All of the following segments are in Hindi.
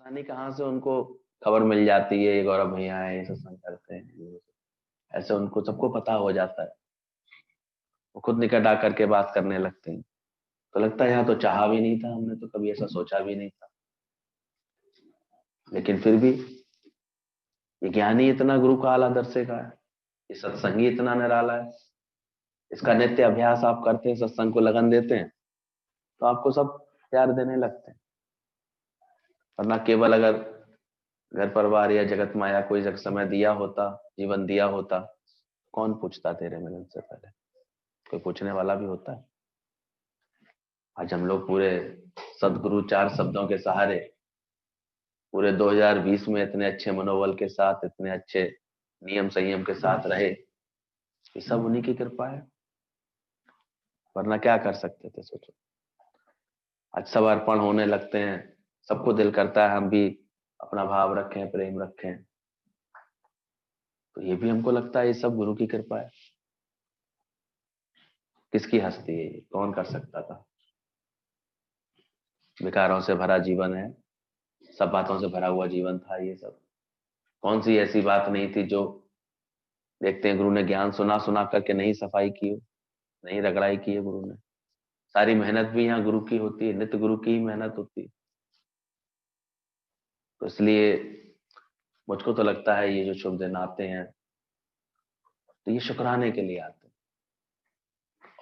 पता नहीं कहाँ से उनको खबर मिल जाती है, ये गौरव भैया है, ये सत्संग करते हैं, ऐसे उनको सबको पता हो जाता है। वो खुद निकट आकर के बात करने लगते हैं। तो लगता है यहाँ तो चाहा भी नहीं था, हमने तो कभी ऐसा सोचा भी नहीं था। लेकिन फिर भी ये ज्ञानी इतना गुरु का आला दर्शे का है, ये सत्संगी इतना निराला है, इसका नित्य अभ्यास आप करते हैं, सत्संग को लगन देते हैं, तो आपको सब प्यार देने लगते हैं। वरना केवल अगर घर परिवार या जगत माया कोई जग समय दिया होता, जीवन दिया होता, कौन पूछता तेरे मिलन से पहले? कोई पूछने वाला भी होता है? आज हम लोग पूरे सदगुरु चार शब्दों के सहारे पूरे 2020 में इतने अच्छे मनोबल के साथ, इतने अच्छे नियम संयम के साथ रहे, ये सब उन्हीं की कृपा है। वरना क्या कर सकते थे, सोचो। आज सब अर्पण होने लगते हैं, सबको दिल करता है हम भी अपना भाव रखें, प्रेम रखें, तो ये भी हमको लगता है ये सब गुरु की कृपा है। किसकी हस्ती है ये? कौन कर सकता था? विकारों से भरा जीवन है, सब बातों से भरा हुआ जीवन था ये सब। कौन सी ऐसी बात नहीं थी जो देखते हैं गुरु ने ज्ञान सुना सुना करके नहीं सफाई की हो, नहीं रगड़ाई की है गुरु ने। सारी मेहनत भी यहाँ गुरु की होती है, नित्य गुरु की ही मेहनत होती है। तो इसलिए मुझको तो लगता है ये जो शुभ दिन आते हैं, तो ये शुक्राने के लिए आते हैं,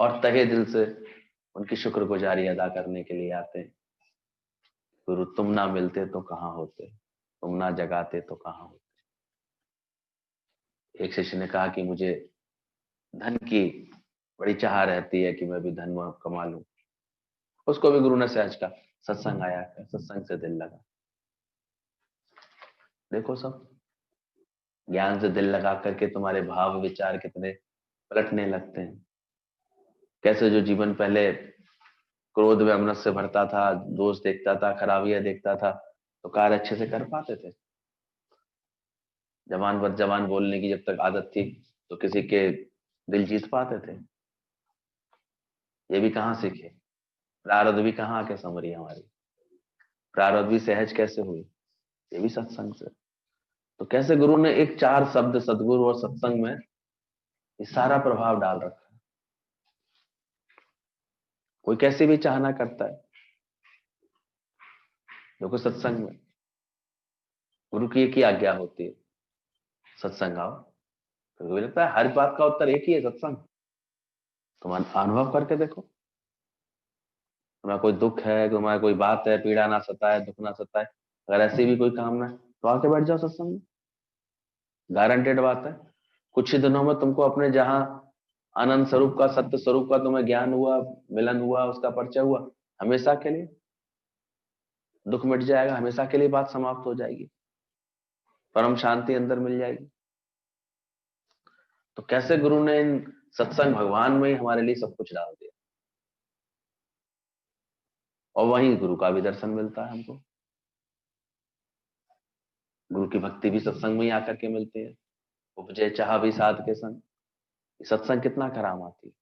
और तहे दिल से उनकी शुक्रगुजारी अदा करने के लिए आते हैं। गुरु तुम ना मिलते तो कहाँ होते, तुम ना जगाते तो कहाँ होते। एक शिष्य ने कहा कि मुझे धन की बड़ी चाह रहती है कि मैं भी धन कमा लूं। उसको भी गुरु ने सहज का सत्संग आया है, सत्संग से दिल लगा। देखो सब ज्ञान से दिल लगा करके तुम्हारे भाव विचार कितने पलटने लगते हैं। कैसे जो जीवन पहले क्रोध व अमनस से भरता था, दोष देखता था, खराबियां देखता था, तो कार्य अच्छे से कर पाते थे। जवान बर जवान बोलने की जब तक आदत थी तो किसी के दिल जीत पाते थे। ये भी कहाँ सीखे? प्रारब्ध भी कहाँ आके समरी हमारी? प्रारब्ध भी सहज कैसे हुई? ये भी सत्संग से। तो कैसे गुरु ने एक चार शब्द सदगुरु और सत्संग में ये सारा प्रभाव डाल रखा है। कोई कैसे भी चाहना करता है, देखो सत्संग में गुरु की एक ही आज्ञा होती है, सत्संग आओ। तो मुझे लगता है हर बात का उत्तर एक ही है, सत्संग। तुम अनुभव करके देखो, तुम्हारा कोई दुख है, तुम्हारा कोई बात है, पीड़ा ना सताए, दुख ना सताए, अगर ऐसी भी कोई काम ना है तो आके बैठ जाओ सत्संग में। गारंटेड बात है, कुछ ही दिनों में तुमको अपने जहां आनंद स्वरूप का, सत्य स्वरूप का तुम्हें ज्ञान हुआ, मिलन हुआ, उसका परिचय हुआ, हमेशा के लिए दुख मिट जाएगा, हमेशा के लिए बात समाप्त हो जाएगी, परम शांति अंदर मिल जाएगी। तो कैसे गुरु ने इन सत्संग भगवान में ही हमारे लिए सब कुछ डाल दिया, और वहीं गुरु का भी दर्शन मिलता है हमको। गुरु की भक्ति भी सत्संग में ही आकर के मिलती है। उपजे चाह भी साध के संग, सत्संग कितना कराम आती है।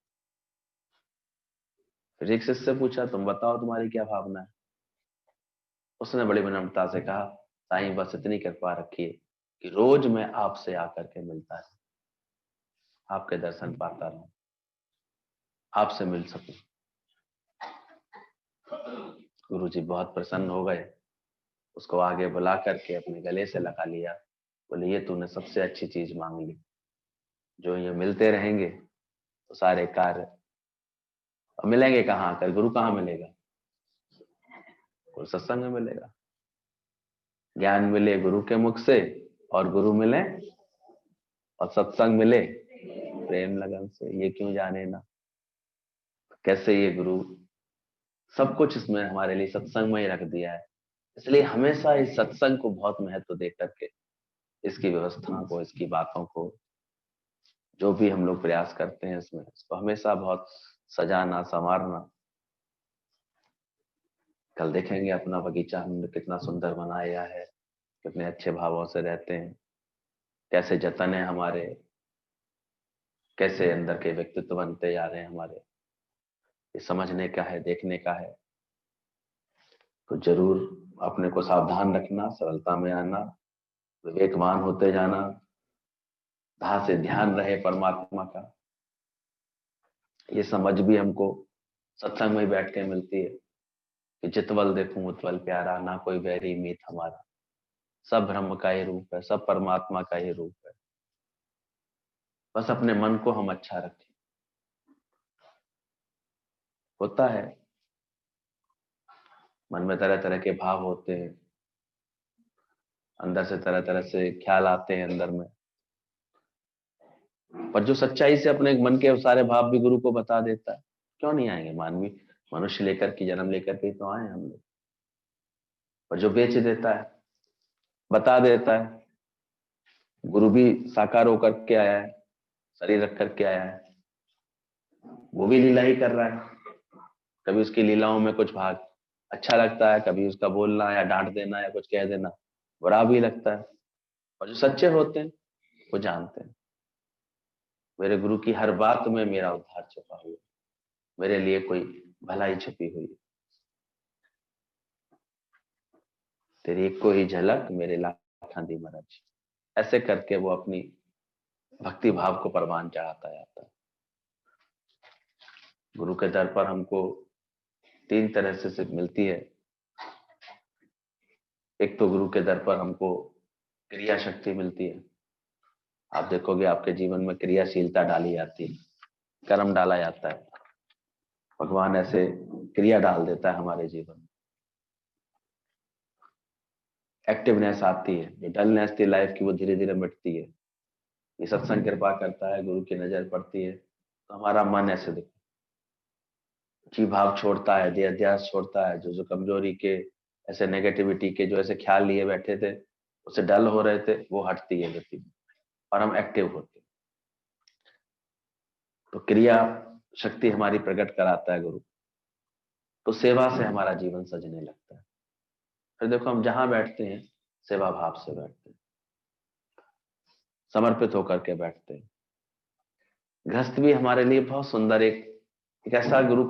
फिर एक शिष्य से पूछा, तुम बताओ तुम्हारी क्या भावना है? उसने बड़ी विनम्रता से कहा, साईं बस इतनी कृपा रखिए कि रोज मैं आपसे आकर के मिलता है, आपके दर्शन पाता रहूं, आपसे मिल सकूं। गुरु जी बहुत प्रसन्न हो गए, उसको आगे बुला करके अपने गले से लगा लिया, बोले ये तूने सबसे अच्छी चीज मांग ली। जो ये मिलते रहेंगे तो सारे कार्य, और मिलेंगे कहाँ आकर? गुरु कहाँ मिलेगा? गुरु सत्संग में मिलेगा। ज्ञान मिले गुरु के मुख से, और गुरु मिले और सत्संग मिले प्रेम लगन से, ये क्यों जाने ना। कैसे ये गुरु सब कुछ इसमें हमारे लिए सत्संग में ही रख दिया है। इसलिए हमेशा इस सत्संग को बहुत महत्व दे करके, इसकी व्यवस्था को, इसकी बातों को, जो भी हम लोग प्रयास करते हैं इसमें, इसको हमेशा बहुत सजाना संवारना। कल देखेंगे अपना बगीचा हमने कितना सुंदर बनाया है, कितने अच्छे भावों से रहते हैं, कैसे जतन है हमारे, कैसे अंदर के व्यक्तित्व बनते जा रहे हैं हमारे। ये समझने का है, देखने का है। तो जरूर अपने को सावधान रखना, सरलता में आना, विवेकवान होते जाना, जहां से ध्यान रहे परमात्मा का। ये समझ भी हमको सत्संग में बैठ के मिलती है कि चितवल देखूं उत्पल प्यारा, ना कोई वैरी मीत हमारा, सब ब्रह्म का ही रूप है, सब परमात्मा का ही रूप है। बस अपने मन को हम अच्छा रखें। होता है मन में तरह तरह के भाव होते हैं, अंदर से तरह तरह से ख्याल आते हैं अंदर में, पर जो सच्चाई से अपने मन के सारे भाव भी गुरु को बता देता है, क्यों नहीं आएंगे? मानवी मनुष्य लेकर के, जन्म लेकर के तो आए हम लोग। पर जो बेच देता है, बता देता है, गुरु भी साकार होकर के आया है, शरीर रख करके आया है, वो भी लीला ही कर रहा है। कभी उसकी लीलाओं में कुछ भाग अच्छा लगता है, कभी उसका बोलना या डांट देना या कुछ कह देना बुरा भी लगता है। और जो सच्चे होते हैं वो जानते हैं मेरे गुरु की हर बात में मेरा उद्धार छुपा हुआ, मेरे लिए कोई भलाई छुपी हुई, तेरी एक को ही झलक मेरे लाखा दी मरज। ऐसे करके वो अपनी भक्ति भाव को परवान चढ़ाता जाता है। गुरु के दर पर हमको तीन तरह से सिर्फ मिलती है। एक तो गुरु के दर पर हमको क्रिया शक्ति मिलती है। आप देखोगे आपके जीवन में क्रियाशीलता डाली जाती है, कर्म डाला जाता है, भगवान ऐसे क्रिया डाल देता है हमारे जीवन में। एक्टिवनेस आती है, जो डलनेस थी लाइफ की वो धीरे धीरे मिटती है। ये सत्संग कृपा करता है, गुरु की नजर पड़ती है तो हमारा मन ऐसे दिखता है, जी भाव छोड़ता है, देह अध्यास छोड़ता है, जो जो कमजोरी के, ऐसे नेगेटिविटी के जो ऐसे ख्याल लिए बैठे थे, उससे डल हो रहे थे, वो हटती है गति में और हम एक्टिव होते हैं। तो क्रिया शक्ति हमारी प्रकट कराता है गुरु, तो सेवा से हमारा जीवन सजने लगता है। फिर देखो हम जहां बैठते हैं सेवा भाव से बैठते हैं, समर्पित होकर के बैठते हैं। गृहस्थ भी हमारे लिए बहुत सुंदर एक ऐसा गुरु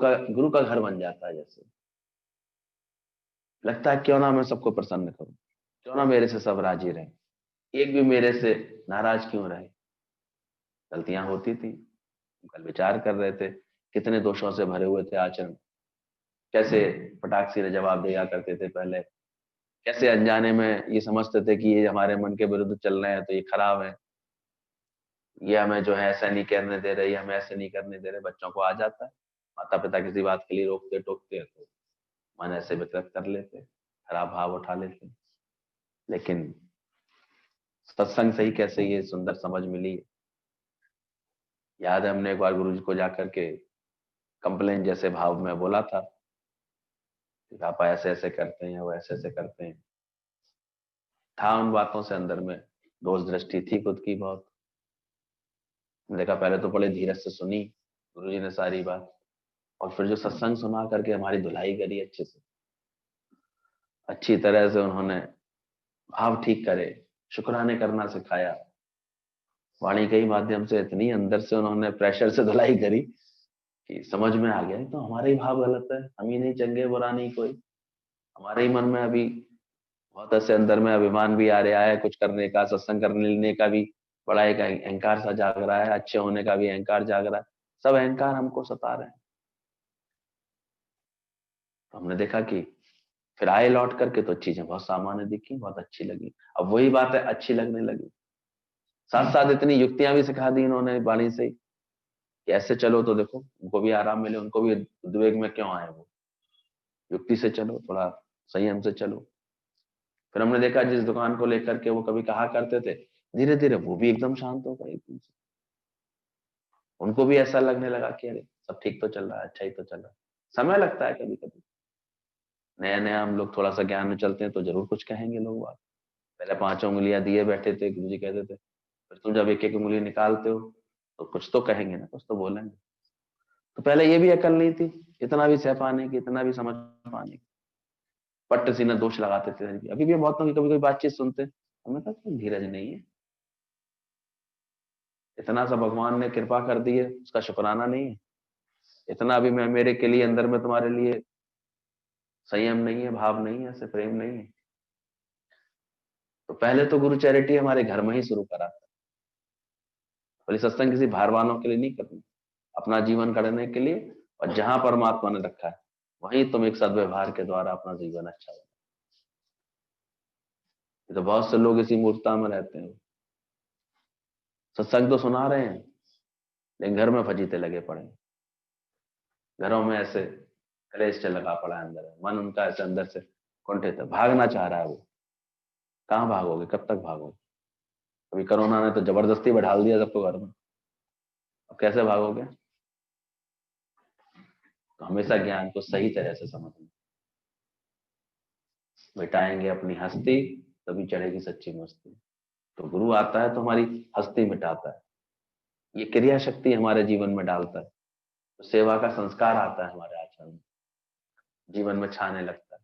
का घर बन जाता है। जैसे लगता है क्यों ना मैं सबको प्रसन्न करूं, क्यों ना मेरे से सब राजी रहे, एक भी मेरे से नाराज क्यों रहे। गलतियां होती थी, कल विचार कर रहे थे, कितने दोषों से भरे हुए थे आचरण, कैसे फटाक से जवाब दिया करते थे पहले, कैसे अनजाने में ये समझते थे कि ये हमारे मन के विरुद्ध चल रहे हैं तो ये खराब है, ये हमें जो है ऐसा नहीं करने दे रहे, ये हमें ऐसे नहीं करने दे रहे। बच्चों को आ जाता है, माता पिता किसी बात के लिए रोकते टोकते हैं तो मन ऐसे विकृत कर लेते, खराब भाव उठा लेते। लेकिन सत्संग से ही कैसे ये सुंदर समझ मिली। याद है हमने एक बार गुरु जी को जाकर के कंप्लेन जैसे भाव में बोला था कि पापा ऐसे ऐसे करते हैं, वो ऐसे ऐसे करते हैं। था उन बातों से अंदर में दोष दृष्टि थी खुद की बहुत। देखा पहले तो बड़े धीरज से सुनी गुरु जी ने सारी बात, और फिर जो सत्संग सुना करके हमारी धुलाई करी अच्छे से, अच्छी तरह से उन्होंने भाव ठीक करे, शुक्राने करना सिखाया। वाणी के ही माध्यम से इतनी अंदर से उन्होंने प्रेशर से धुलाई करी कि समझ में आ गया तो हमारे ही भाव गलत है, हम ही नहीं चंगे, बुरा नहीं कोई। हमारे ही मन में अभी बहुत ऐसे अंदर में अभिमान भी आ रहा है कुछ करने का, सत्संग करने लेने का भी बड़ा एक अहंकार सा जाग रहा है, अच्छे होने का भी अहंकार जाग रहा है। सब अहंकार हमको सता रहे हैं। तो हमने देखा कि फिर आए लौट करके तो चीजें बहुत सामान्य दिखी, बहुत अच्छी लगी। अब वही बात है, अच्छी लगने लगी। साथ साथ इतनी युक्तियां भी सिखा दी इन्होंने वाणी से कि ऐसे चलो तो देखो उनको भी आराम मिले, उनको भी उद्वेग में क्यों आए वो, युक्ति से चलो, थोड़ा संयम से चलो। फिर हमने देखा जिस दुकान को लेकर के वो कभी कहा करते थे, धीरे धीरे वो भी एकदम शांत हो गए एकदम से। उनको भी ऐसा लगने लगा कि अरे सब ठीक तो चल रहा है, अच्छा ही तो चल रहा है। समय लगता है कभी कभी, नया नया हम लोग थोड़ा सा ज्ञान में चलते हैं तो जरूर कुछ कहेंगे लोग बात। पहले पांचों उंगलियां दिए बैठे थे, गुरु जी कहते थे, फिर तुम जब एक एक उंगली निकालते हो तो कुछ तो कहेंगे ना, कुछ तो बोलेंगे। तो पहले ये भी अकल नहीं थी, इतना भी सह पाने की, इतना भी समझ पाने की। पट्ट सीना दोष लगाते थे। अभी भी बहुतों की कभी कभी बातचीत सुनते हैं, हमने कहा कोई धीरज नहीं है, इतना सा भगवान ने कृपा कर दी है उसका शुक्राना नहीं है, इतना भी मैं मेरे के लिए अंदर में तुम्हारे लिए संयम नहीं है, भाव नहीं है, ऐसे प्रेम नहीं है। तो पहले तो गुरु चैरिटी हमारे घर में ही शुरू करा। बोले सत्संग किसी बाहर वालों के लिए नहीं करनी, अपना जीवन करने के लिए, और जहां परमात्मा ने रखा है वहीं तुम एक सद्व्यवहार के द्वारा अपना जीवन अच्छा बना। तो बहुत से लोग इसी मूर्खता में रहते हैं, सत्संग तो सुना रहे हैं लेकिन घर में फजीते लगे पड़े हैं। घरों में ऐसे कलेश से लगा पड़ा है, अंदर मन उनका ऐसे अंदर से कुंठित है, भागना चाह रहा है वो। कहाँ भागोगे, कब तक भागोगे? अभी कोरोना ने तो जबरदस्ती बैठा दिया सबको घर में, अब कैसे भागोगे? तो हमेशा ज्ञान को सही तरह से समझना। मिटाएंगे अपनी हस्ती तभी चढ़ेगी सच्ची मस्ती। तो गुरु आता है तो हमारी हस्ती मिटाता है, ये क्रिया शक्ति हमारे जीवन में डालता है, तो सेवा का संस्कार आता है हमारे आचरण में, जीवन में छाने लगता है।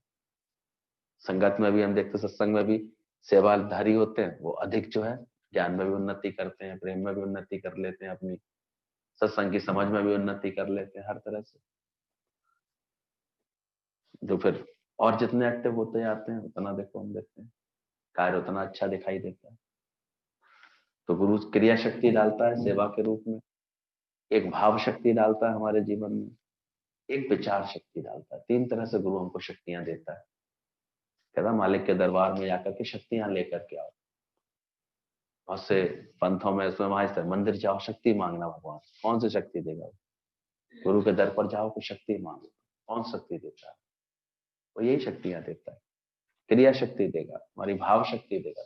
संगत में भी हम देखते, सत्संग में भी सेवाधारी होते हैं वो अधिक जो है ज्ञान में भी उन्नति करते हैं, प्रेम में भी उन्नति कर लेते हैं, अपनी सत्संग की समझ में भी उन्नति कर लेते हैं, हर तरह से। जो फिर और जितने एक्टिव होते जाते हैं उतना देखो हम देखते हैं कार्य उतना अच्छा दिखाई देता है। तो गुरु क्रिया शक्ति डालता है सेवा के रूप में, एक भाव शक्ति डालता है हमारे जीवन में, एक विचार शक्ति डालता है। तीन तरह से गुरु हमको शक्तियां देता है। कहता मालिक के दरबार में जाकर के शक्तियां लेकर के आओ। बहुत से पंथों में इसमें वहां मंदिर जाओ शक्ति मांगना, भगवान कौन सी शक्ति देगा? गुरु के दर पर जाओ तो शक्ति मांगो, कौन शक्ति देता है? वो यही शक्तियां देता है, क्रिया शक्ति देगा, हमारी भाव शक्ति देगा,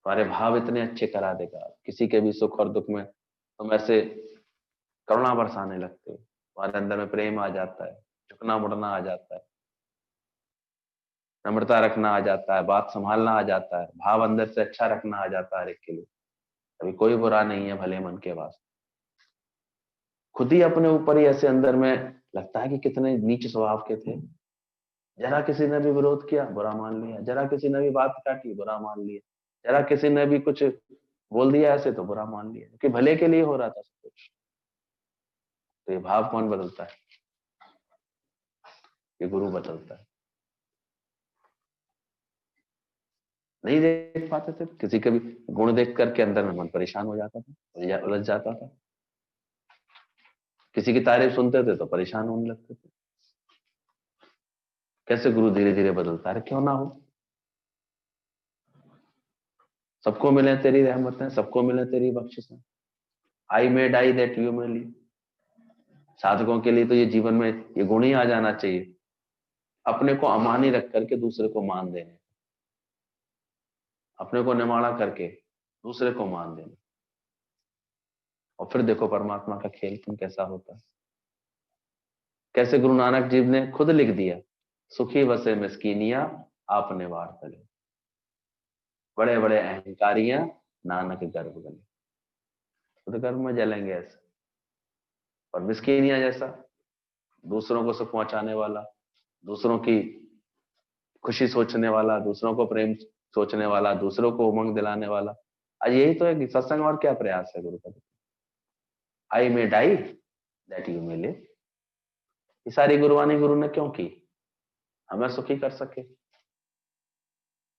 हमारे भाव इतने अच्छे करा देगा, किसी के भी सुख और दुख में तुम ऐसे करुणा बरसाने लगते हो, हमारे अंदर में प्रेम आ जाता है, झुकना मुड़ना आ जाता है, नम्रता रखना आ जाता है, बात संभालना आ जाता है, भाव अंदर से अच्छा रखना आ जाता है हर एक के लिए। अभी कोई बुरा नहीं है भले मन के वास्ते। खुद ही अपने ऊपर ही ऐसे अंदर में लगता है कि कितने नीच स्वभाव के थे, जरा किसी ने भी विरोध किया बुरा मान लिया, जरा किसी ने भी बात काटी बुरा मान लिया, जरा किसी ने भी कुछ बोल दिया ऐसे तो बुरा मान लिया, क्योंकि भले के लिए हो रहा था सब कुछ। तो ये भाव कौन बदलता है? ये गुरु बदलता है। नहीं देख पाते थे, किसी के भी गुण देख करके अंदर में मन परेशान हो जाता था, उलझ जाता था। किसी की तारीफ सुनते थे तो परेशान होने लगते थे। कैसे गुरु धीरे धीरे बदलता है? क्यों ना हो, सबको मिले तेरी रहमतें, सबको मिले तेरी बख्शिशें। I may die that you may live. साधकों के लिए तो ये जीवन में ये गुण ही आ जाना चाहिए, अपने को अमानी रख करके दूसरे को मान देने, अपने को निमाड़ा करके दूसरे को मान देने। और फिर देखो परमात्मा का खेल तुम कैसा होता है। कैसे गुरु नानक जी ने खुद लिख दिया, सुखी बसे मिस्कीनिया आपने वार तले, बड़े बड़े अहंकारियां नानक गर्भ गले। खुद गर्भ में जलेंगे ऐसे, और मिस्कीनिया जैसा दूसरों को सुख पहुंचाने वाला, दूसरों की खुशी सोचने वाला, दूसरों को प्रेम सोचने वाला, दूसरों को उमंग दिलाने वाला। आज यही तो है सत्संग, और क्या प्रयास है गुरु का? I may die that you may live. ये सारी गुरुवानी गुरु ने क्यों की? हमें सुखी कर सके,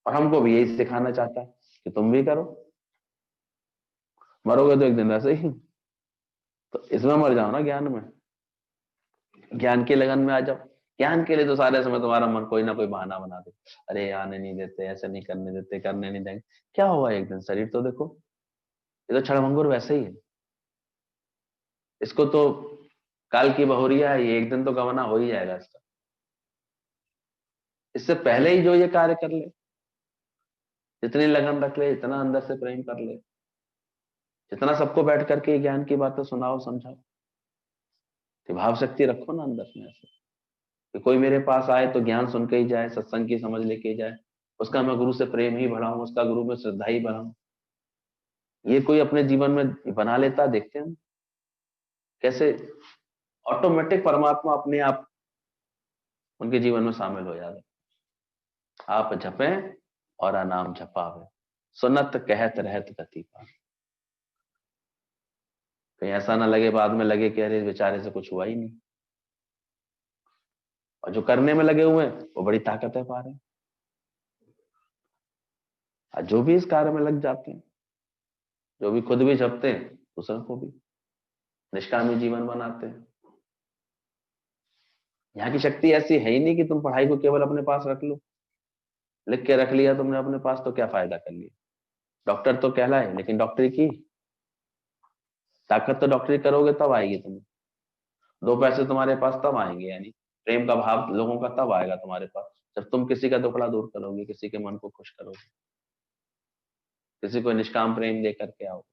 और हमको भी यही सिखाना चाहता है कि तुम भी करो। मरोगे तो एक दिन वैसे ही, तो इसमें मर जाओ ना, ज्ञान में, ज्ञान की लगन में आ जाओ। ज्ञान के लिए तो सारे समय तुम्हारा मन कोई ना कोई बहाना बना दे, अरे आने नहीं देते, ऐसे नहीं करने देते, करने नहीं देंगे। क्या हुआ एक दिन? शरीर तो देखो, ये तो क्षणभंगुर वैसे ही है, इसको तो काल की बहुरिया है, ये एक दिन तो गवाना हो ही जाएगा इसका। इससे पहले ही जो ये कार्य कर ले, जितनी लगन रख ले, इतना अंदर से प्रेम कर ले, जितना सबको बैठ करके ज्ञान की बातें सुनाओ समझाओ, कि भाव शक्ति रखो ना अंदर में ऐसे कि कोई मेरे पास आए तो ज्ञान सुन के ही जाए, सत्संग की समझ लेके ही जाए, उसका मैं गुरु से प्रेम ही बढ़ाऊं, उसका गुरु में श्रद्धा ही बढ़ाऊं। ये कोई अपने जीवन में बना लेता, देखते हैं कैसे ऑटोमेटिक परमात्मा अपने आप उनके जीवन में शामिल हो जाता है। आप जपें और अनाम जपावे, सुनत कहत रहत गति पावे। कहीं ऐसा ना लगे बाद में लगे कि अरे बेचारे से कुछ हुआ ही नहीं। और जो करने में लगे हुए हैं वो बड़ी ताकतें पा रहे हैं। और जो भी इस कार्य में लग जाते हैं, जो भी खुद भी जपते हैं, दूसरों को भी निष्कामी जीवन बनाते हैं। यहाँ की शक्ति ऐसी है ही नहीं कि तुम पढ़ाई को केवल अपने पास रख लो। लिख के रख लिया तुमने अपने पास तो क्या फायदा कर लिया। डॉक्टर तो कहलाए, लेकिन डॉक्टरी की ताकत तो डॉक्टरी करोगे तब आएगी तुम्हें। दो पैसे तुम्हारे पास तब आएंगे, यानी प्रेम का भाव लोगों का तब आएगा तुम्हारे पास जब तुम किसी का दुखड़ा दूर करोगे, किसी के मन को खुश करोगे, किसी को निष्काम प्रेम दे करके आओ।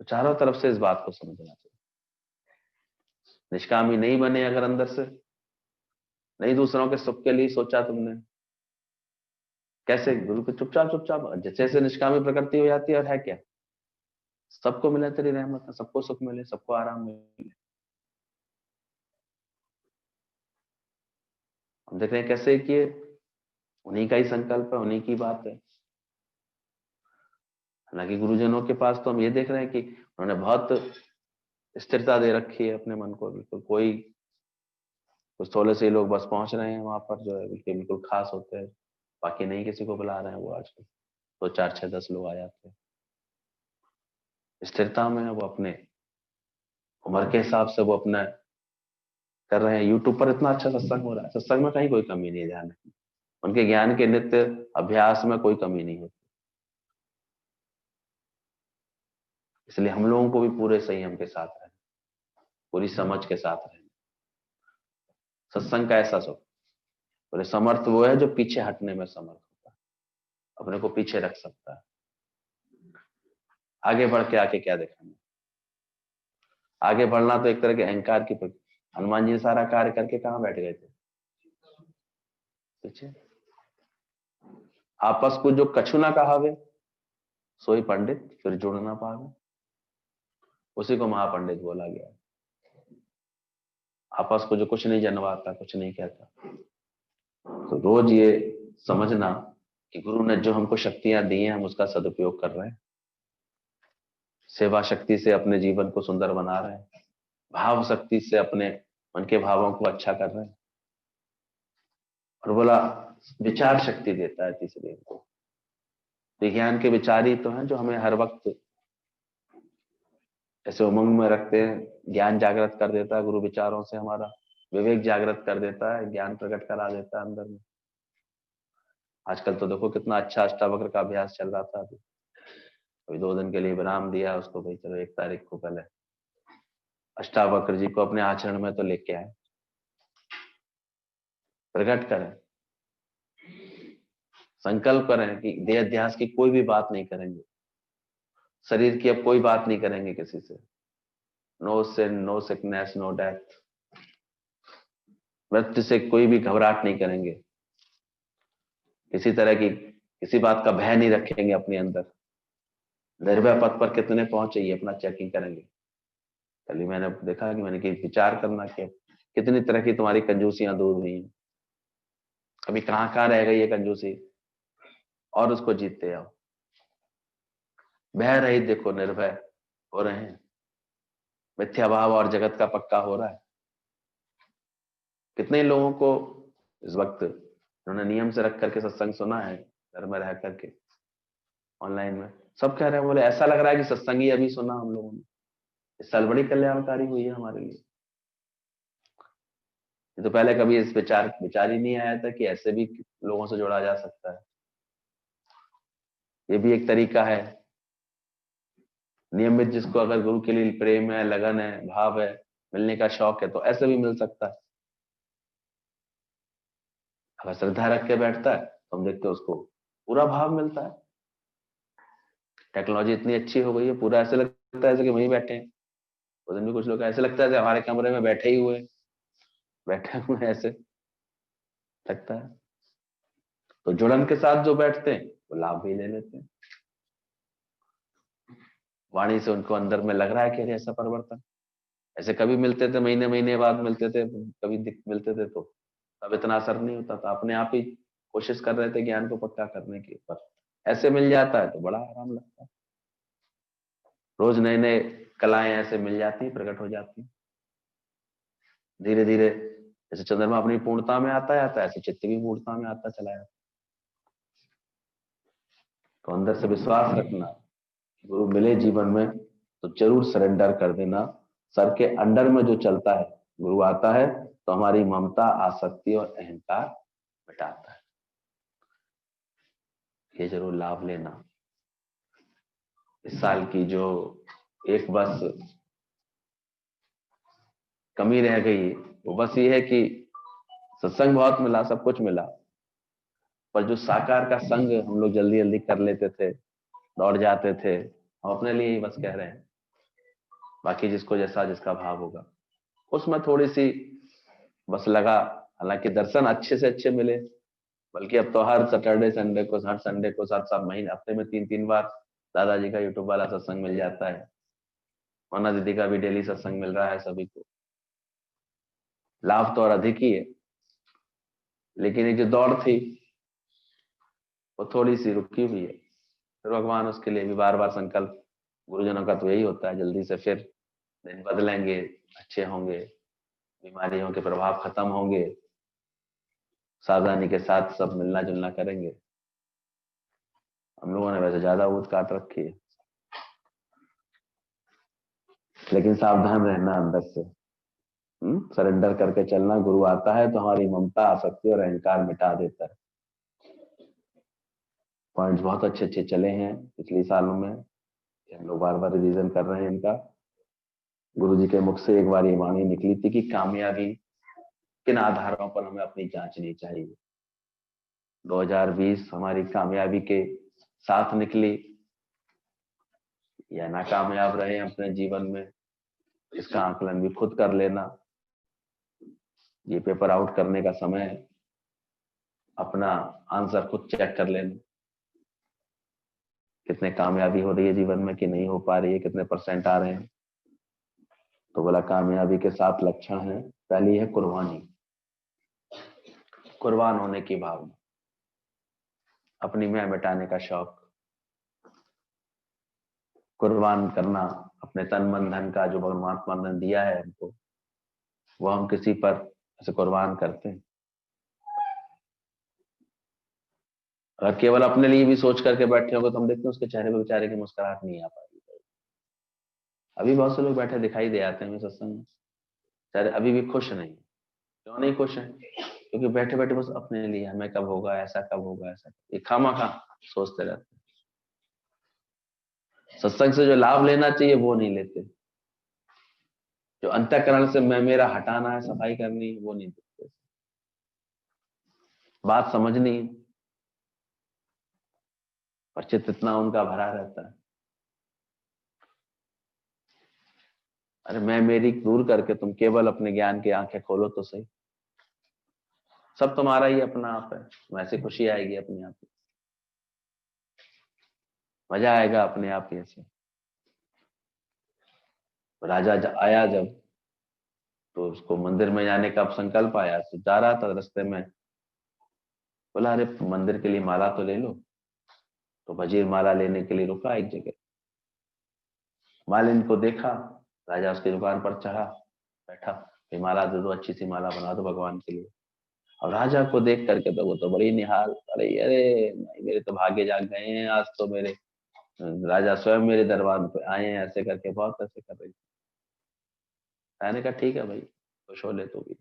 तो चारों तरफ से इस बात को समझना चाहिए। निष्कामी नहीं बने अगर अंदर से, नहीं दूसरों के सुख के लिए सोचा तुमने, कैसे गुरु के चुपचाप चुपचाप जैसे जैसे निष्कामी प्रकृति हो जाती है, और है क्या, सबको मिले तेरी रहमत, सबको सुख मिले, सबको आराम मिले। हम देख रहे हैं कैसे कि उन्हीं का ही संकल्प है, उन्हीं की बात है। हालांकि गुरुजनों के पास तो हम ये देख रहे हैं कि उन्होंने बहुत स्थिरता दे रखी है अपने मन को। बिल्कुल कोई, कुछ थोड़े से लोग बस पहुंच रहे हैं वहां पर, जो है बिल्कुल बिल्कुल खास होते हैं, बाकी नहीं किसी को बुला रहे हैं वो आजकल। तो 4 6 10 लोग आ जाते हैं। स्थिरता में है वो, अपने उम्र के हिसाब से वो अपना कर रहे हैं। यूट्यूब पर इतना अच्छा सत्संग हो रहा है, सत्संग में कहीं कोई कमी नहीं है, ध्यान है। उनके ज्ञान के नित्य अभ्यास में कोई कमी नहीं होती। इसलिए हम लोगों को भी पूरे संयम के साथ रहना, पूरी समझ के साथ रहना। सत्संग का ऐसा सुख, बोले समर्थ वो है जो पीछे हटने में समर्थ होता है, अपने को पीछे रख सकता है, आगे बढ़ के आके क्या दिखाना। आगे बढ़ना तो एक तरह के अहंकार की हनुमान जी सारा कार्य करके कहाँ बैठ गए थे, पीछे। आपस को जो कछु ना कहावे, सोई पंडित फिर जुड़ ना पावे, उसी को महापंडित बोला गया। आपस को जो कुछ नहीं जनवाता, कुछ नहीं कहता। तो रोज ये समझना कि गुरु ने जो हमको शक्तियां दी हैं, हम उसका सदुपयोग कर रहे हैं, सेवा शक्ति से अपने जीवन को सुंदर बना रहे हैं, भाव शक्ति से अपने मन के भावों को अच्छा कर रहे हैं। और बोला विचार शक्ति देता है तीसरे को। विज्ञान के विचार ही तो हैं जो हमें हर वक्त ऐसे उमंग में रखते हैं। ज्ञान जागृत कर देता है गुरु विचारों से, हमारा विवेक जागृत कर देता है, ज्ञान प्रकट करा देता है अंदर में। आजकल तो देखो कितना अच्छा अष्टावक्र का अभ्यास चल रहा था। अभी 2 दिन के लिए विराम दिया उसको, भाई चलो 1 तारीख को पहले अष्टावक्र जी को अपने आचरण में तो लेके आए, प्रकट करें, संकल्प करें कि देह अध्यास की कोई भी बात नहीं करेंगे, शरीर की अब कोई बात नहीं करेंगे किसी से। No sin, no sickness, no death. मृत्यु से कोई भी घबराहट नहीं करेंगे, किसी तरह की किसी बात का भय नहीं रखेंगे अपने अंदर। निर्भय पथ पर कितने पहुंचे ये अपना चेकिंग करेंगे। कल ही मैंने देखा कि मैंने कि विचार करना कि कितनी तरह की तुम्हारी कंजूसियां दूर हुई हैं, अभी कहाँ कहाँ रह गई ये कंजूसी, और उसको जीतते आओ। भय रहित देखो निर्भय हो रहे हैं, मिथ्या भाव और जगत का पक्का हो रहा है। कितने लोगों को इस वक्त उन्होंने नियम से रख करके सत्संग सुना है, घर में रह करके, ऑनलाइन में, सब कह रहे हैं, बोले ऐसा लग रहा है कि सत्संग ही अभी सुना हम लोगों ने। इस साल बड़ी कल्याणकारी हुई है हमारे लिए। ये तो पहले कभी इस विचार ही नहीं आया था कि ऐसे भी लोगों से जोड़ा जा सकता है। ये भी एक तरीका है। नियमित जिसको अगर गुरु के लिए प्रेम है, लगन है, भाव है, मिलने का शौक है, तो ऐसे भी मिल सकता है। अगर श्रद्धा रख के बैठता है तो हम देखते हैं उसको पूरा भाव मिलता है। टेक्नोलॉजी इतनी अच्छी हो गई है, पूरा ऐसे लगता है जैसे कि वहीं बैठे हैं। उस दिन भी कुछ लोग ऐसे लगता है हमारे कमरे में बैठे ही हुए, बैठे हुए ऐसे लगता है। तो जुड़न के साथ जो बैठते हैं वो लाभ भी ले लेते हैं। वाणी से उनको अंदर में लग रहा है कि अरे ऐसा परिवर्तन। ऐसे कभी मिलते थे, महीने महीने बाद मिलते थे, कभी मिलते थे तो तब इतना असर नहीं होता था, अपने आप ही कोशिश कर रहे थे ज्ञान को पक्का करने की। पर ऐसे मिल जाता है तो बड़ा आराम लगता है। रोज नए नए कलाएं ऐसे मिल जाती, प्रकट हो जाती। धीरे धीरे जैसे चंद्रमा अपनी पूर्णता में आता है ऐसे चित्त भी पूर्णता में आता चला जाता। तो अंदर से विश्वास रखना, गुरु मिले जीवन में तो जरूर सरेंडर कर देना। सर के अंडर में जो चलता है, गुरु आता है तो हमारी ममता, आसक्ति और अहंकार मिटाता है। ये जरूर लाभ लेना। इस साल की जो एक बस कमी रह गई वो बस ये है कि सत्संग बहुत मिला, सब कुछ मिला, पर जो साकार का संग हम लोग जल्दी जल्दी कर लेते थे, दौड़ जाते थे, हम अपने लिए ही बस कह रहे हैं, बाकी जिसको जैसा जिसका भाव होगा। उसमें थोड़ी सी बस लगा, हालांकि दर्शन अच्छे से अच्छे मिले, बल्कि अब तो हर सैटरडे संडे को, हर संडे को, 7 महीने, हफ्ते में 3 बार दादाजी का यूट्यूब वाला सत्संग मिल जाता है। मोना दीदी का भी डेली सत्संग मिल रहा है सभी को। लाभ तो और अधिक ही है, लेकिन ये जो दौड़ थी वो थोड़ी सी रुकी हुई है। फिर भगवान उसके लिए भी बार बार संकल्प, गुरुजनों का तो यही होता है, जल्दी से फिर दिन बदलेंगे, अच्छे होंगे, बीमारियों के प्रभाव खत्म होंगे, सावधानी के साथ सब मिलना जुलना करेंगे। हम लोगों ने वैसे ज्यादा ऊत काट रखी है, लेकिन सावधान रहना अंदर से, सरेंडर करके चलना। गुरु आता है तो हमारी ममता, आसक्ति और अहंकार मिटा देता है। पॉइंट्स बहुत अच्छे अच्छे चले हैं पिछले सालों में, हम लोग बार बार रिवीजन कर रहे हैं इनका। गुरु जी के मुख से एक बार ये वाणी निकली थी कि कामयाबी किन आधारों पर हमें अपनी जांचनी चाहिए। 2020 हमारी कामयाबी के साथ निकली या नाकामयाब रहे अपने जीवन में, इसका आकलन भी खुद कर लेना। ये पेपर आउट करने का समय है, अपना आंसर खुद चेक कर लेना, कितने कामयाबी हो रही है जीवन में कि नहीं हो पा रही है, कितने % आ रहे हैं। तो बोला कामयाबी के 7 लक्षण हैं। पहली है कुर्बानी, कुर्बान होने की भावना, अपनी मैं मिटाने का शौक, कुर्बान करना अपने तन मन धन का जो परमात्मा ने दिया है हमको, वो हम किसी पर ऐसे कुर्बान करते हैं। अगर केवल अपने लिए भी सोच करके बैठे होंगे तो हम देखते हैं उसके चेहरे पे बेचारे की मुस्कुराहट नहीं आ पाती। अभी बहुत से लोग बैठे दिखाई दे आते हैं सत्संग में, बेचारे अभी भी खुश नहीं। क्यों नहीं खुश हैं? क्योंकि बैठे बैठे बस अपने लिए, हमें कब होगा ऐसा, कब होगा ऐसा, ये खामा सोचते रहते हैं। सत्संग से जो लाभ लेना चाहिए वो नहीं लेते, जो अंतःकरण से मैं मेरा हटाना है, सफाई करनी है, वो नहीं देते। बात समझनी, पर चित्त इतना उनका भरा रहता है। अरे मैं मेरी दूर करके तुम केवल अपने ज्ञान की आंखें खोलो तो सही, सब तुम्हारा ही अपना आप है, वैसे खुशी आएगी अपने आप ही, मजा आएगा अपने आप ही। ऐसे राजा आया जब, तो उसको मंदिर में जाने का संकल्प आया, तो जा रहा था रास्ते में, बोला अरे मंदिर के लिए माला तो ले लो। तो वजीर माला लेने के लिए रुका एक जगह, मालिन को देखा, राजा उसकी दुकान पर चढ़ा, बैठा, माला दे दो, अच्छी सी माला बना दो भगवान के लिए। और राजा को देख करके तो वो तो बड़ी निहाल, अरे अरे नहीं, मेरे तो भाग्य जाग गए हैं आज तो, मेरे राजा स्वयं मेरे दरबार पे आए हैं, ऐसे करके बहुत ऐसे कर रही। मैंने कहा ठीक है भाई, खुश हो ले तू भी।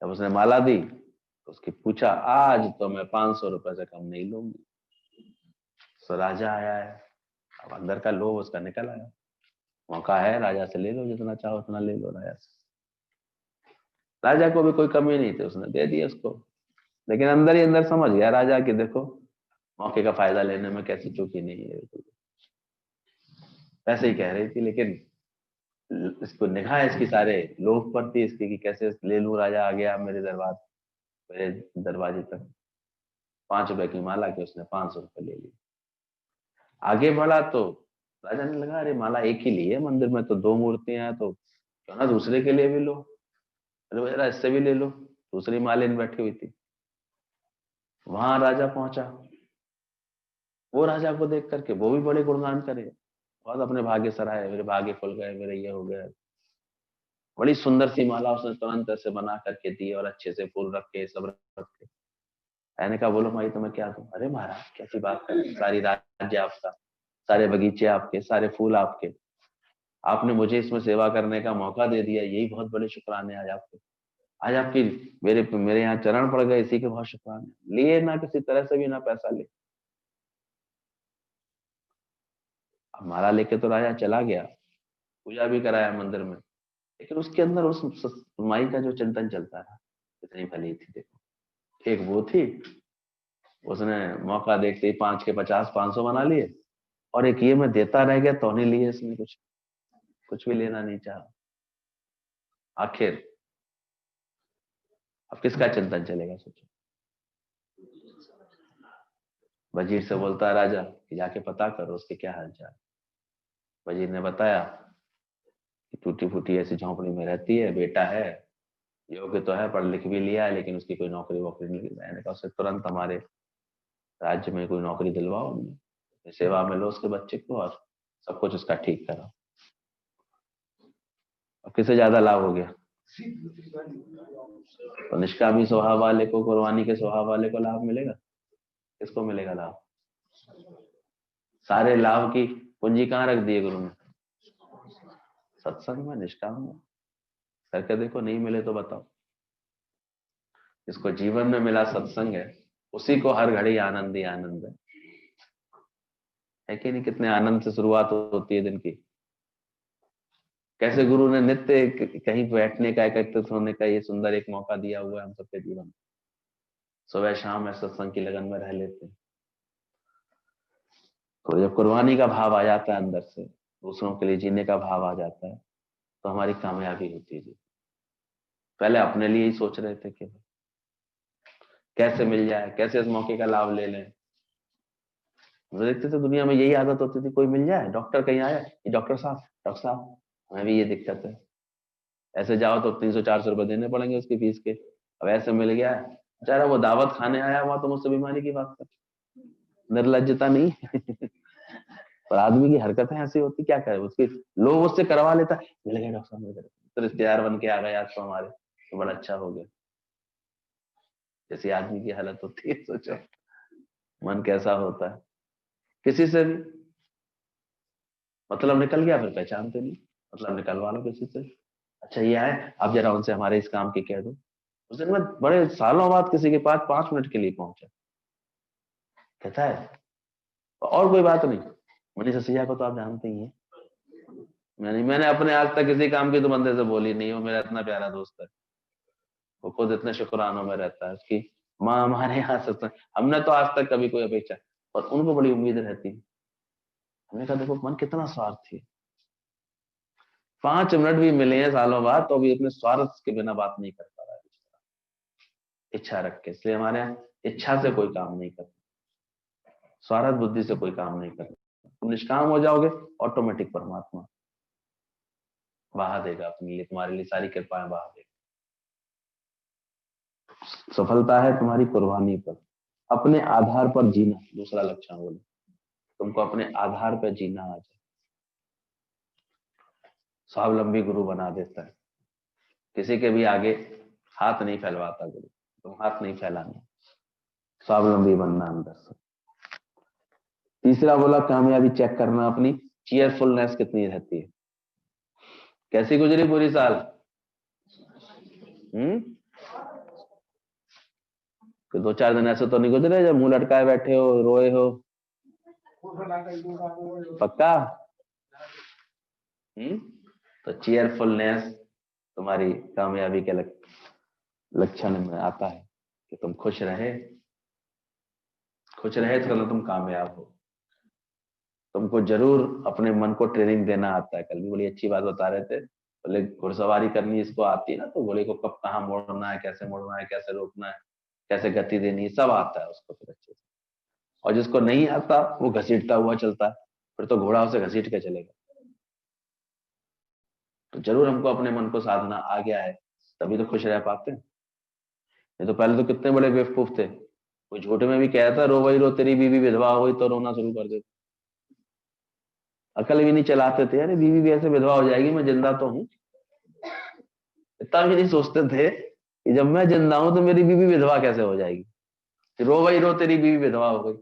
जब उसने माला दी तो उसकी पूछा, आज तो मैं 500 रुपए से कम नहीं लूंगी। तो राजा आया है, अब अंदर का लोभ उसका निकल आया, मौका है, राजा से ले लो, जितना चाहो उतना ले लो राजा से। राजा को भी कोई कमी नहीं थी, उसने दे दिया उसको। लेकिन अंदर ही अंदर समझ गया राजा कि देखो मौके का फायदा लेने में कैसी चूकी नहीं है। वैसे ही कह रही थी, लेकिन इसको निगाह इसकी सारे लोभ पर थी इसकी कि कैसे ले लूं, राजा आ गया मेरे दरबार, मेरे दरवाजे तक। 5 रुपए की माला के उसने 500 रुपए ले ली। आगे बढ़ा तो राजा ने लगा, अरे माला एक ही ली है, मंदिर में तो 2 मूर्तियां हैं, तो क्यों ना दूसरे के लिए भी लो। अरे भैया इससे भी ले लो, दूसरी मालिन बैठी हुई थी। वहां राजा पहुंचा, वो राजा को देख करके वो भी बड़े गुणगान करे, बहुत अपने भाग्य सराहे, मेरे भाग्य खुल गए, मेरे ये हो गया। बड़ी सुंदर सी माला उसने तुरंत ऐसे बना करके दी और अच्छे से फूल रख के सब रख के। मैंने कहा बोलो भाई तुम्हें क्या दूं? अरे महाराज कैसी बात कर, सारी राज्य आपका, सारे बगीचे आपके, सारे फूल आपके, आपने मुझे इसमें सेवा करने का मौका दे दिया, यही बहुत बड़े शुक्राने आज आपके। आज आपकी मेरे मेरे यहाँ चरण पड़ गए, इसी के बहुत शुक्राने। लिए ना किसी तरह से भी, ना पैसा ले। अब माला लेके तो राजा चला गया, पूजा भी कराया मंदिर में, लेकिन उसके अंदर उस माई का जो चिंतन चलता रहा, कितनी भली थी देखो। एक वो थी, उसने मौका देखते ही 5 के 50 500 बना लिए, और एक ये मैं देता रह गया तो नहीं लिए इसने, कुछ कुछ भी लेना नहीं चाहा। आखिर अब किसका चिंतन चलेगा सोचो। वजीर से बोलता है राजा कि जाके पता करो उसके क्या हाल चाल। वजीर ने बताया कि टूटी फूटी ऐसी झोंपड़ी में रहती है, बेटा है, योग्य तो है, पढ़ लिख भी लिया है, लेकिन उसकी कोई नौकरी वोकरी नहीं। मैंने कहा उसे तुरंत हमारे राज्य में कोई नौकरी दिलवाओ, सेवा में लो उसके बच्चे को, और सब कुछ उसका ठीक करो। अब किसे ज्यादा लाभ हो गया? तो निष्कामी स्वभाव वाले को, कुर्बानी के स्वभाव वाले को लाभ मिलेगा। किसको मिलेगा लाभ? सारे लाभ की पूंजी कहाँ रख दी है गुरु ने? सत्संग में, निष्काम में। करके देखो, नहीं मिले तो बताओ। जिसको जीवन में मिला सत्संग है, उसी को हर घड़ी आनंद ही आनंद है कि नहीं? कितने आनंद से शुरुआत होती है दिन की। कैसे गुरु ने नित्य कहीं बैठने का, एकत्रित होने का ये सुंदर एक मौका दिया हुआ है हम सबके जीवन में। सुबह शाम ऐसे सत्संग की लगन में रह लेते हैं, तो जब कुर्बानी का भाव आ जाता है अंदर से, दूसरों के लिए जीने का भाव आ जाता है, तो हमारी कामयाबी होती है जी। पहले अपने लिए ही सोच रहे थे कि कैसे मिल जाए, कैसे इस मौके का लाभ ले लें। देखते थे दुनिया में यही आदत होती थी, कोई मिल जाए, डॉक्टर कहीं आया कि डॉक्टर साहब, डॉक्टर साहब हमें भी ये दिक्कत है, ऐसे जाओ तो 300-400 रुपए देने पड़ेंगे उसकी फीस के। अब ऐसे मिल गया है, बेचारा वो दावत खाने आया हुआ तो मुझसे बीमारी की बात कर, निर्लज्जता नहीं। पर आदमी की हरकतें ऐसी होती, क्या करे उसकी, लोग उससे करवा लेता, मिल गया डॉक्टर साहब, मिल गया, तो रिश्तेदार बन के आ गए आज तो हमारे, तो बड़ा अच्छा हो गया। जैसी आदमी की हालत होती है, सोचो मन कैसा होता है। किसी से भी मतलब निकल गया, फिर पहचानते नहीं, मतलब निकलवा लो किसी से। अच्छा ये आए, आप जरा उनसे हमारे इस काम की कह दो। उस दिन मैं बड़े सालों बाद किसी के पास 5 मिनट के लिए पहुंचा, कहता है और कोई बात नहीं, मनीष ससिया को तो आप जानते ही हैं। मैंने अपने आज तक किसी काम की तो बंदे से बोली नहीं, हो मेरा इतना प्यारा दोस्त है, वो खुद इतने शुक्रानों में रहता है। उसकी माँ हमारे यहाँ सत्संग, हमने तो आज तक कभी कोई अपेक्षा, और उनको बड़ी उम्मीद रहती है। हमने कहा देखो मन कितना स्वार्थी है, 5 मिनट भी मिले हैं सालों बाद तो भी अपने स्वार्थ के बिना बात नहीं कर पा रहा है, इच्छा रख के। इसलिए हमारे यहाँ इच्छा से कोई काम नहीं करता, स्वार्थ बुद्धि से कोई काम नहीं करता। तुम निष्काम हो जाओगे, ऑटोमेटिक परमात्मा बहा देगा अपने लिए, तुम्हारे लिए सारी कृपाएं बहा देगा। सफलता है तुम्हारी कुर्बानी पर, अपने आधार पर जीना। दूसरा लक्षण बोले, तुमको अपने आधार पर जीना आ जाए, स्वावलंबी गुरु बना देता है। किसी के भी आगे हाथ नहीं फैलवाता गुरु, तुम हाथ नहीं फैलाना, स्वावलंबी बनना अंदर से। तीसरा बोला कामयाबी चेक करना अपनी, चीयरफुलनेस कितनी रहती है। कैसी गुजरी पूरी साल? तो 2-4 दिन ऐसे तो नहीं गुजरे जब मुंह लटकाए बैठे हो, रोए हो? पक्का? तो चीयरफुलनेस तुम्हारी कामयाबी के लक्षण में आता है कि तुम खुश रहे, खुश रहे तो तुम कामयाब हो। तुमको जरूर अपने मन को ट्रेनिंग देना आता है। कल भी बड़ी अच्छी बात बता रहे थे, बोले घुड़सवारी करनी इसको आती है ना, तो घोड़े को कब कहाँ मोड़ना है, कैसे मोड़ना है, कैसे रोकना है, कैसे गति देनी है, सब आता है उसको फिर अच्छे से। और जिसको नहीं आता वो घसीटता हुआ चलता है, फिर तो घोड़ा उसे घसीट के चलेगा। तो जरूर हमको अपने मन को साधना आ गया है, तभी तो खुश रह पाते हैं। नहीं तो पहले तो कितने बड़े बेवकूफ थे, कोई झूठ में भी कहता रो भाई रो, तेरी बीवी विधवा हो गई, तो रोना शुरू कर देते। अकल भी नहीं चलाते थे, अरे बीवी भी ऐसे विधवा हो जाएगी, मैं जिंदा तो हूँ। इतना भी नहीं सोचते थे कि जब मैं जिंदा हूं तो मेरी बीवी विधवा कैसे हो जाएगी। रो वही रो, तेरी बीवी विधवा हो गई,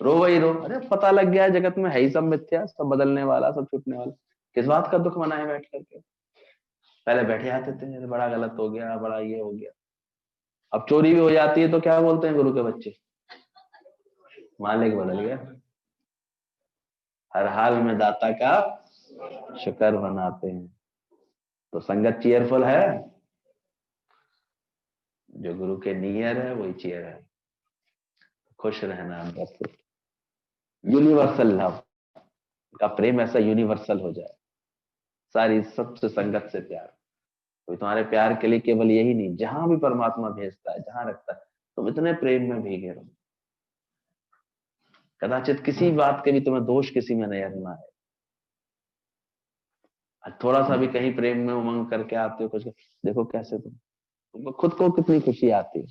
रो वही रो। अरे पता लग गया है जगत में है ही सब मिथ्या, सब बदलने वाला, सब छूटने वाला, किस बात का दुख मनाए बैठ करके। पहले बैठे आते थे अरे बड़ा गलत हो गया, बड़ा ये हो गया। अब चोरी भी हो जाती है तो क्या बोलते हैं गुरु के बच्चे, मालिक बदल गया। हर हाल में दाता का शुक्र मनाते हैं। तो संगत चीयरफुल है, जो गुरु के नियर है वही चीयर है। खुश रहना अंदर से, यूनिवर्सल लव का प्रेम ऐसा यूनिवर्सल हो जाए, सारी सबसे संगत से प्यार। कोई तुम्हारे प्यार के लिए केवल यही नहीं, जहां भी परमात्मा भेजता है, जहां रखता है, तुम इतने प्रेम में भीगे रहो, कदाचित किसी बात के भी तुम्हें दोष किसी में नजर ना आए। थोड़ा सा भी कहीं प्रेम में उमंग करके आते हो कुछ, देखो कैसे तुमको खुद को कितनी खुशी आती है।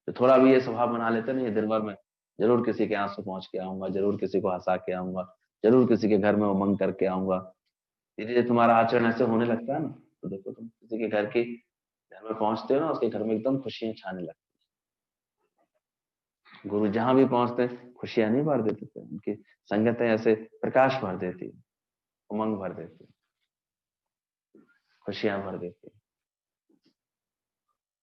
तो थोड़ा भी ये स्वभाव बना लेते ना, ये दिन भर में जरूर किसी के आंसू पहुंच के आऊंगा, जरूर किसी को हंसा के आऊंगा, जरूर किसी के घर में उमंग करके आऊंगा। धीरे धीरे तुम्हारा आचरण ऐसे होने लगता है ना, तो देखो तुम किसी के घर में पहुंचते हो ना, उसके घर में एकदम खुशियां छाने लगती। गुरु जहां भी पहुंचते खुशियां नहीं भर देते थे, उनकी संगतें ऐसे प्रकाश भर देती, उमंग भर देती, खुशियां भर देती।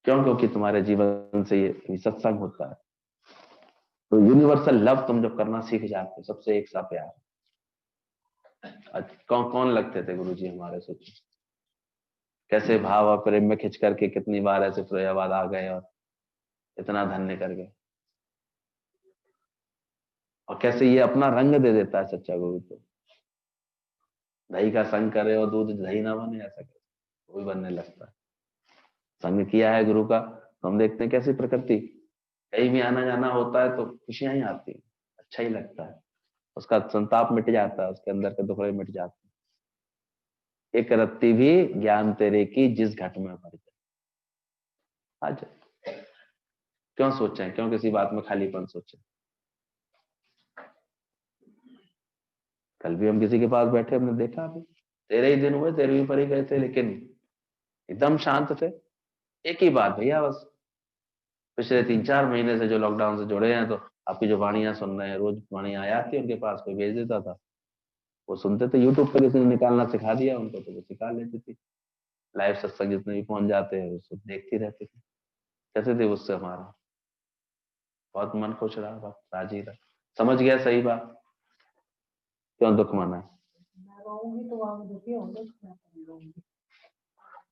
क्यों? क्योंकि तुम्हारे जीवन से ये सत्संग होता है। तो यूनिवर्सल लव तुम जब करना सीख जाते हो, सबसे एक सा प्यार। कौन कौन लगते थे गुरु जी हमारे, सोचो कैसे भाव और प्रेम में खिंच करके कितनी बार ऐसे फिरोजाबाद आ गए और इतना धन्य कर गए। और कैसे ये अपना रंग दे देता है सच्चा गुरु। तो दही का संग करे और दूध दही ना बने, ऐसा कैसे, वो भी बनने लगता है। संग किया है गुरु का तो हम देखते हैं कैसी प्रकृति, कहीं भी आना जाना होता है तो खुशियां ही आती है, अच्छा ही लगता है, उसका संताप मिट जाता है, उसके अंदर के दुखड़े मिट जाते हैं। एक रत्ती भी ज्ञान तेरे की जिस घट में भर जाए। आज क्यों सोचें, क्यों किसी बात में खालीपन सोचें। कल भी हम किसी के पास बैठे, हमने देखा अभी 13 ही दिन हुए, 13वीं पर ही गए थे, लेकिन एकदम शांत थे। एक ही बात भैया, बस पिछले 3-4 महीने से जो लॉकडाउन से जुड़े हैं, तो आपकी जो वाणियां सुन रहे हैं, रोज वाणियां आ जाती है उनके पास, कोई भेज देता था, वो सुनते थे। यूट्यूब पर किसी ने निकालना सिखा दिया उनको, तो वो सिखा लेती थी। लाइव सत्संग जितने भी पहुंच जाते हैं उसको देखती रहती थी। कैसे थे उससे हमारा बहुत मन खुश रहा, बहुत राजी रहा, समझ गया सही बात, क्यों दुख मना है।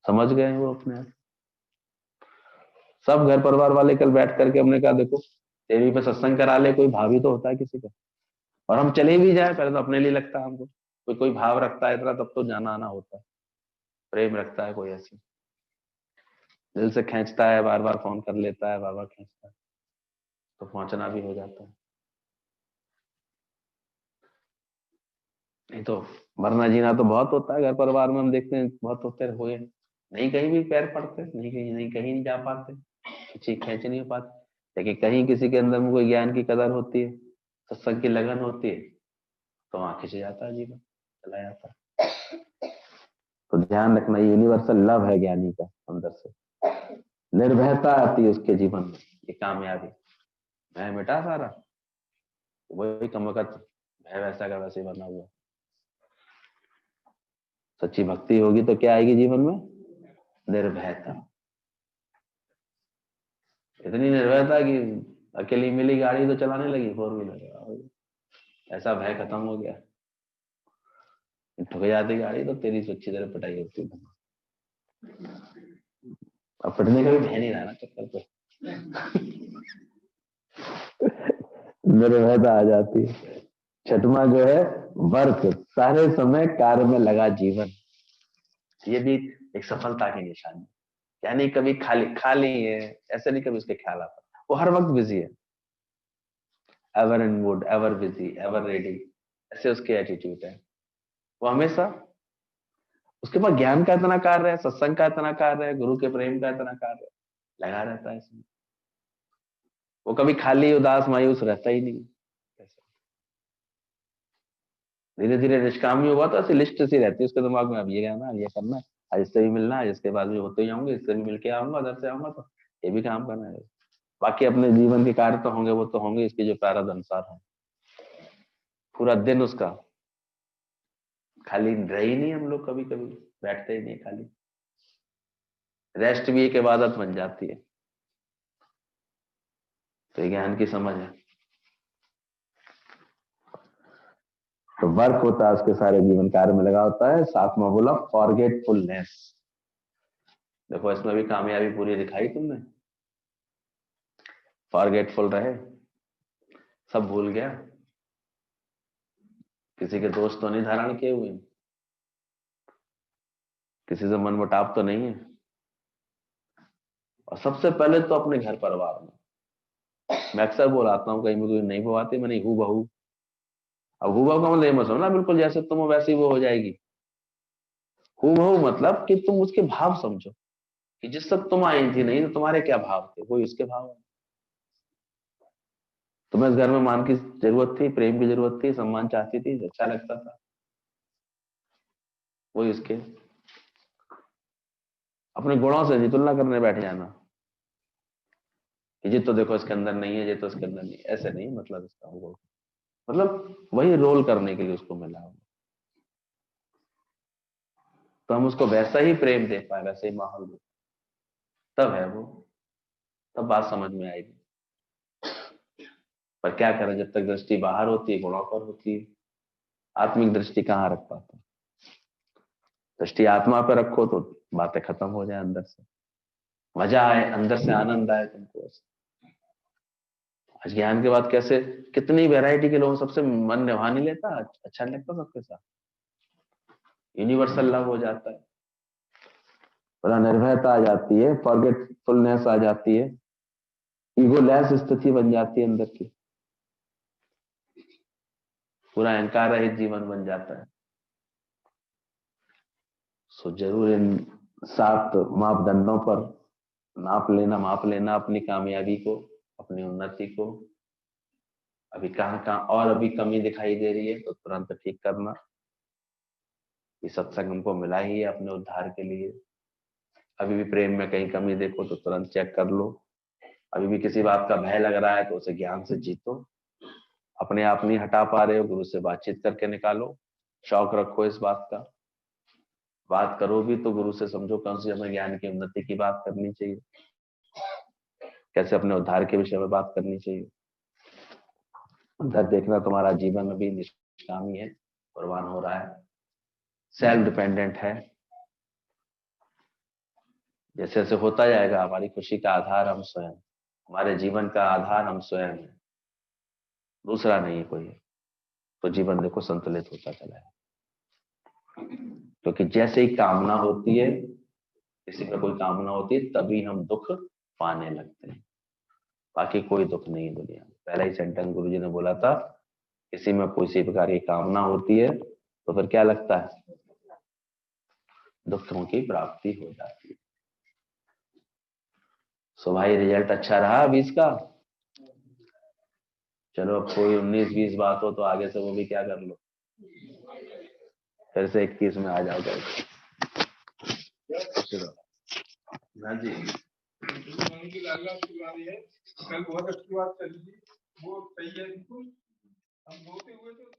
समझ गए वो अपने आप। सब घर परिवार वाले कल बैठ करके हमने कहा देखो देवी पे सत्संग करा ले, कोई भाव ही तो होता है किसी का। और हम चले भी जाए पहले तो अपने लिए लगता है हमको, कोई कोई भाव रखता है इतना तब तो जाना आना होता है। प्रेम रखता है कोई ऐसी, दिल से खींचता है, बार बार फोन कर लेता है, बार बार खींचता है, तो पहुंचना भी हो जाता है। नहीं तो मरना जीना तो बहुत होता है घर परिवार में, हम देखते हैं बहुत होते हुए, नहीं कहीं भी पैर पड़ते, नहीं जा पाते, खींची खींच नहीं हो पाती। लेकिन कहीं किसी के अंदर में कोई ज्ञान की कदर होती है, सत्संग की लगन होती है, तो वहां खिंच जाता है जीवन, चला जाता है। तो ध्यान रखना, यूनिवर्सल लव है ज्ञानी का अंदर से, निर्भयता आती है उसके जीवन में, ये कामयाबी। मैं मिटा सारा, वही कमकत है, वैसा का वैसे बना हुआ। सच्ची भक्ति होगी तो क्या आएगी जीवन में? निर्भयता। इतनी निर्भयता कि अकेली मिली गाड़ी तो चलाने लगी, 4 व्हीलर, ऐसा भय खत्म हो गया। ठुक जाती गाड़ी तो तेरी अच्छी तरह पिटाई होती। अब पिटने का भी भय नहीं रहा ना चक्कर पे, निर्भयता आ जाती है। छठवां जो है वर्क, सारे समय कार्य में लगा जीवन, ये भी एक सफलता की निशानी। यानी कभी खाली खाली है ऐसे नहीं, कभी उसके ख्याल आता, वो हर वक्त बिजी है, ever in mood, ever busy, ever ready, ऐसे उसके एटीट्यूड है। वो हमेशा, उसके पास ज्ञान का इतना कार्य है, सत्संग का इतना कार्य है, गुरु के प्रेम का इतना कार्य है, लगा रहता है इसमें। वो कभी खाली उदास मायूस रहता ही नहीं। धीरे धीरे निष्कामी हुआ तो ऐसी लिस्ट सी रहती है उसके दिमाग में, अब ये करना, अब ये करना, आज इससे भी मिलना है, इसके बाद भी होते ही आऊंगे, इससे भी मिल के आऊंगा, उधर से आऊंगा, तो ये भी काम करना है। बाकी अपने जीवन के कार्य तो होंगे, वो तो होंगे, इसके जो प्रारब्ध अनुसार है। पूरा दिन उसका खाली रह ही नहीं, हम लोग कभी कभी बैठते ही नहीं खाली, रेस्ट भी एक इबादत बन जाती है। तो ये ज्ञान की समझ है। तो वर्क होता है उसके सारे जीवन कार्य में लगा होता है। साथ में बोला फॉरगेटफुलनेस। देखो इसमें भी कामयाबी पूरी दिखाई तुमने। फॉरगेटफुल रहे, सब भूल गया, किसी के दोस्त तो नहीं धारण किए हुए, किसी से मनमुटाव तो नहीं है, और सबसे पहले तो अपने घर परिवार में। मैं अक्सर बोलाता हूँ, कहीं मुझे नहीं बुआती, मैंने हूँ बहू। अब हूँ बहू का मतलब ये मत समझना बिल्कुल जैसे तुम हो वैसे ही वो हो जाएगी। हूँ बहू मतलब कि तुम उसके भाव समझो, कि जिस तक तुम आई थी नहीं तो तुम्हारे क्या भाव थे, वही उसके भाव है। तुम्हें इस घर में मान की जरूरत थी, प्रेम की जरूरत थी, सम्मान चाहती थी, अच्छा लगता था, वही उसके। अपने गुणों से नहीं तुलना करने बैठ जाना, कि ये तो देखो इसके अंदर नहीं है, ये तो इसके अंदर नहीं, ऐसे नहीं मतलब इसका वो, मतलब वही रोल करने के लिए उसको मिला हो, तो हम उसको वैसा ही प्रेम दे पाए, वैसे ही माहौल दे, तब है वो, तब बात समझ में आएगी। पर क्या करें, जब तक दृष्टि बाहर होती है, गुणों पर होती है, आत्मिक दृष्टि कहाँ रख पाता। दृष्टि आत्मा पे रखो तो बातें खत्म हो जाए, अंदर से मजा आए, अंदर से आनंद आए तुमको। आज ज्ञान के बाद कैसे कितनी वैरायटी के लोग, सबसे मन निभा नहीं लेता, अच्छा नहीं लगता सबके साथ, यूनिवर्सल लव हो जाता है, बड़ा निर्भयता आ जाती है, फॉरगेटफुलनेस आ जाती है, ईगोलेस स्थिति बन जाती है अंदर की, पूरा अहंकार रहित जीवन बन जाता है। सो जरूर इन 7 मापदंडों पर माप लेना अपनी कामयाबी को, अपनी उन्नति को। अभी कहाँ कहाँ और अभी कमी दिखाई दे रही है तो तुरंत ठीक करना। ये सत्संग हमको मिला ही है अपने उद्धार के लिए। अभी भी प्रेम में कहीं कमी देखो तो तुरंत चेक कर लो। अभी भी किसी बात का भय लग रहा है तो उसे ज्ञान से जीतो। अपने आप नहीं हटा पा रहे हो, गुरु से बातचीत करके निकालो। शौक रखो इस बात का, बात करो भी तो गुरु से समझो कौन सी हमें ज्ञान की उन्नति की बात करनी चाहिए, कैसे अपने उद्धार के विषय में बात करनी चाहिए। अंदर देखना, तुम्हारा जीवन अभी निष्कामी है, कुर्बान हो रहा है, सेल्फ डिपेंडेंट है। जैसे जैसे होता जाएगा, हमारी खुशी का आधार हम स्वयं, हमारे जीवन का आधार हम स्वयं हैं, दूसरा नहीं है कोई। तो जीवन देखो संतुलित होता चला है, क्योंकि जैसे ही कामना होती है, किसी में कोई कामना होती है, तभी हम दुख पाने लगते हैं। बाकी कोई दुख नहीं है दुनिया में। पहला ही सेंटेंस गुरु जी ने बोला था, किसी में किसी प्रकार की कामना होती है तो फिर क्या लगता है, दुखों की प्राप्ति हो जाती है। सो भाई रिजल्ट अच्छा रहा 20 का। चलो अब कोई 19-20 बात हो तो आगे से वो भी क्या कर लो, फिर से 21 में आ जाओ। हाँ जी, कल बहुत अच्छी बात चली थी, वो सही है बिल्कुल। हम बोलते हुए तो